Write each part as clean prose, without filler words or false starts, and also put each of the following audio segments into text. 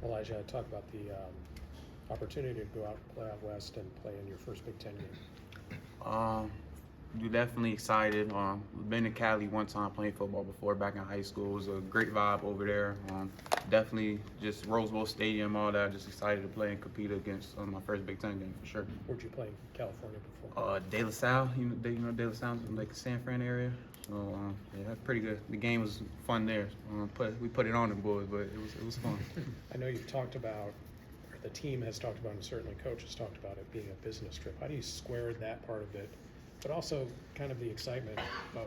Elijah, talk about the opportunity to go out and play out west and play in your first Big Ten game. You're definitely excited. Been to Cali one time playing football before back in high school. It was a great vibe over there. Definitely just Rose Bowl Stadium, all that. Just excited to play and compete against my first Big Ten game for sure. Where'd you play in California before? De La Salle, you know De La Salle, like the San Fran area. So yeah, pretty good. The game was fun there. We put it on the boys, but it was fun. I know you've talked about, or the team has talked about, and certainly coach has talked about it being a business trip. How do you square that part of it, but also kind of the excitement of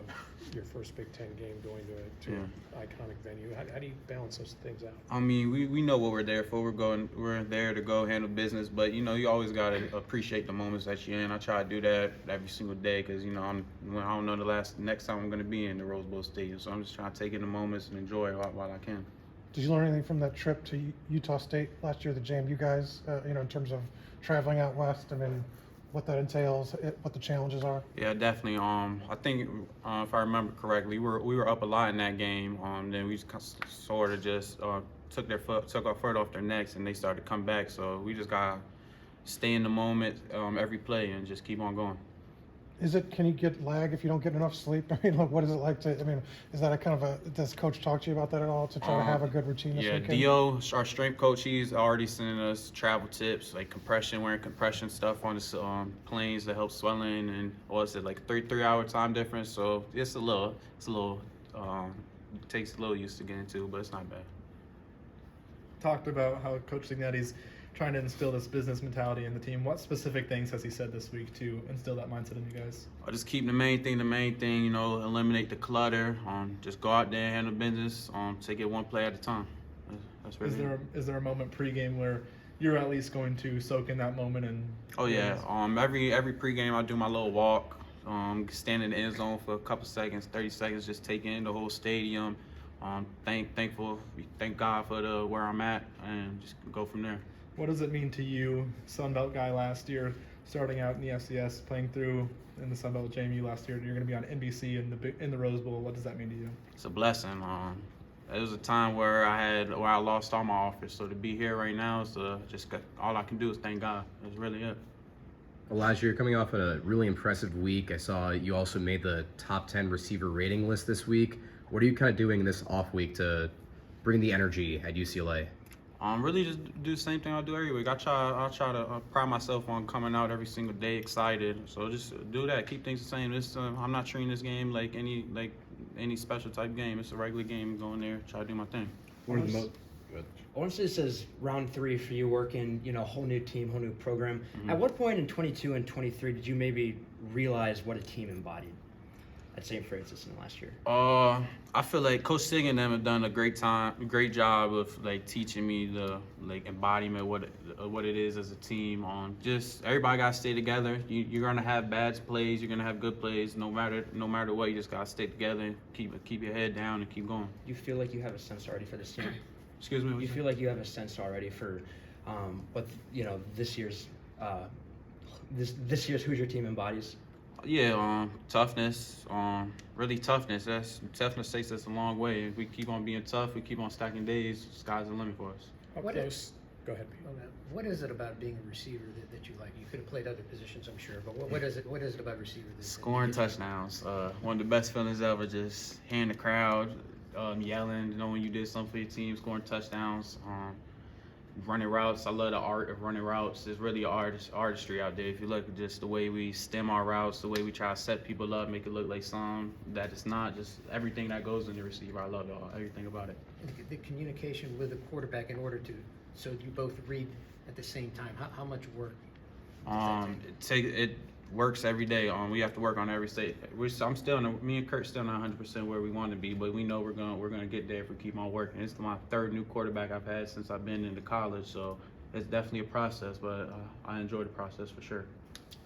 your first Big Ten game going to an iconic venue? How do you balance those things out? I mean, we know what we're there for. We're there to go handle business, but you know, you always gotta appreciate the moments that you're in. I try to do that every single day because you know I don't know next time I'm gonna be in the Rose Bowl Stadium, so I'm just trying to take in the moments and enjoy it while I can. Did you learn anything from that trip to Utah State last year that jammed you guys, in terms of traveling out west? I mean, what that entails, what the challenges are? Yeah, definitely. I think if I remember correctly, we were up a lot in that game. Then we just sort of just took our foot off their necks, and they started to come back. So we just gotta stay in the moment every play and just keep on going. Can you get lag if you don't get enough sleep? I mean, what is it like is that a kind of does coach talk to you about that at all to try to have a good routine this weekend? Dio, our strength coach, he's already sending us travel tips, like wearing compression stuff on the planes that help swelling, and like 3-hour time difference. So it's a little, it takes a little used to get into, but it's not bad. Talked about how Coach Signetti's trying to instill this business mentality in the team. What specific things has he said this week to instill that mindset in you guys? I'll just keep the main thing, you know, eliminate the clutter, just go out there and handle business, take it one play at a time. That's really Is there a moment pregame where you're at least going to soak in that moment and Oh yeah. Every pregame I do my little walk, stand in the end zone for a couple seconds, 30 seconds, just take in the whole stadium. Thank God for where I'm at, and just go from there. What does it mean to you, Sun Belt guy last year, starting out in the FCS, playing through in the Sun Belt JMU last year? You're going to be on NBC in the Rose Bowl. What does that mean to you? It's a blessing. It was a time where I lost all my offers, so to be here right now is just all I can do is thank God. That's really it. Elijah, you're coming off a really impressive week. I saw you also made the top 10 receiver rating list this week. What are you kind of doing this off week to bring the energy at UCLA? Really just do the same thing I do every week. I try to pride myself on coming out every single day excited. So just do that. Keep things the same. I'm not treating this game like any special type game. It's a regular game. Going there, try to do my thing. Honestly, this is round 3 for you working, whole new team, whole new program. Mm-hmm. At what point in 22 and 23 did you maybe realize what a team embodied at St. Francis in the last year? I feel like Coach Sig and them have done a great job of teaching me the embodiment of what it is as a team. Just everybody gotta stay together. You're gonna have bad plays, you're gonna have good plays. No matter what, you just gotta stay together and keep your head down and keep going. You feel like you have a sense already for this team? Excuse me. You feel like you have a sense already for what this year's Hoosier team embodies? Yeah, toughness. Really toughness. Toughness takes us a long way. If we keep on being tough, we keep on stacking days, sky's the limit for us. How close? Go ahead, Pete. What is it about being a receiver that you like? You could have played other positions, I'm sure, but what is it about receiver? Scoring touchdowns. One of the best feelings ever. Just hearing the crowd yelling, knowing you did something for your team, scoring touchdowns. Running routes. I love the art of running routes. There's really artistry out there. If you look at just the way we stem our routes, the way we try to set people up, make it look like something that it's not, just everything that goes in the receiver. I love everything about it. The communication with the quarterback in order so you both read at the same time. How much work does that take? It works every day. We have to work on every state. Me and Kurt still not 100% where we want to be, but we know we're gonna get there if we keep on working. It's my 3rd new quarterback I've had since I've been into college, so it's definitely a process, but I enjoy the process for sure.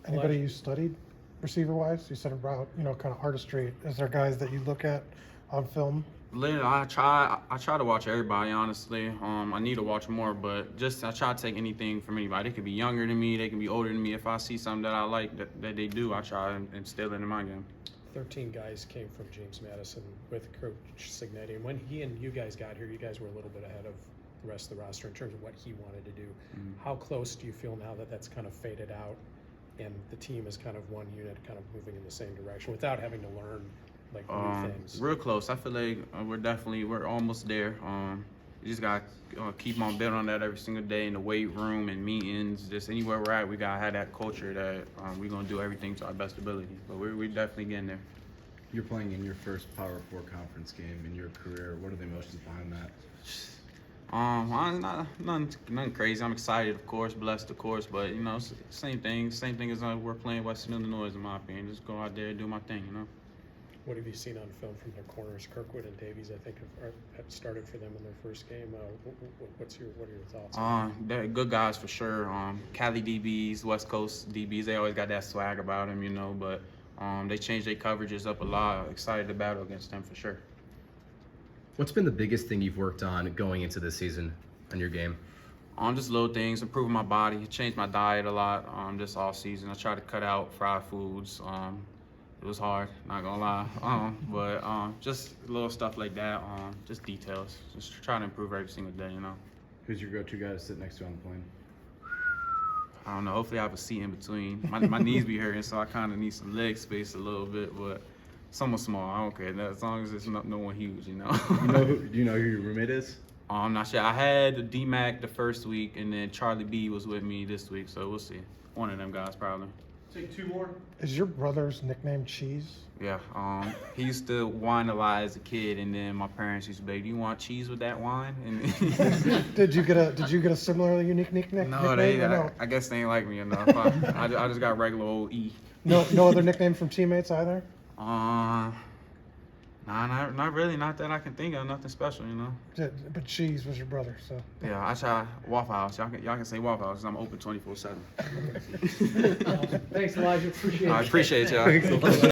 Anybody you studied receiver-wise? You said about kind of artistry. Is there guys that you look at on film? I try to watch everybody, honestly. I need to watch more, but I try to take anything from anybody. They could be younger than me, they can be older than me. If I see something that I like that they do, I try and instill it in my game. 13 guys came from James Madison with Coach Signetti, and when he and you guys got here, you guys were a little bit ahead of the rest of the roster in terms of what he wanted to do. Mhm. How close do you feel now that that's kind of faded out and the team is kind of one unit, kind of moving in the same direction without having to learn like new things? Real close. I feel like we're almost there. You just gotta keep on building on that every single day in the weight room and meetings, just anywhere we're at. We gotta have that culture that we're gonna do everything to our best ability. But we're definitely getting there. You're playing in your first Power 4 conference game in your career. What are the emotions behind that? Nothing crazy. I'm excited, of course, blessed, of course, but you know, same thing as we're playing Western Illinois, in my opinion. Just go out there and do my thing, you know. What have you seen on film from their corners? Kirkwood and Davies, I think, have started for them in their first game. What are your thoughts? They're good guys for sure. Cali DBs, West Coast DBs, they always got that swag about them, you know. But they changed their coverages up a lot. Excited to battle against them for sure. What's been the biggest thing you've worked on going into this season on your game? Just little things, improving my body, changed my diet a lot this off season. I tried to cut out fried foods. It was hard, not gonna lie. But just little stuff like that. Just details. Just trying to improve every single day, you know. Who's your go-to guy to sit next to on the plane? I don't know. Hopefully, I have a seat in between. My knees be hurting, so I kind of need some leg space a little bit. But someone small, I don't care. As long as it's not no one huge, you know. Do you know who your roommate is? I'm not sure. I had D-Mac the first week, and then Charlie B was with me this week, so we'll see. One of them guys probably. Take 2 more. Is your brother's nickname Cheese? Yeah. He used to whine a lot as a kid, and then my parents used to be like, "Do you want cheese with that wine?" And Did you get a similarly unique nickname? no, I guess they ain't like me enough. I just got regular old E. No other nickname from teammates either. Nah, not really. Not that I can think of. Nothing special, you know. But Cheese was your brother, so. Yeah, I try Waffle House. Y'all can say Waffle House 'cause I'm open 24/7. Thanks, Elijah. Appreciate it. I appreciate y'all.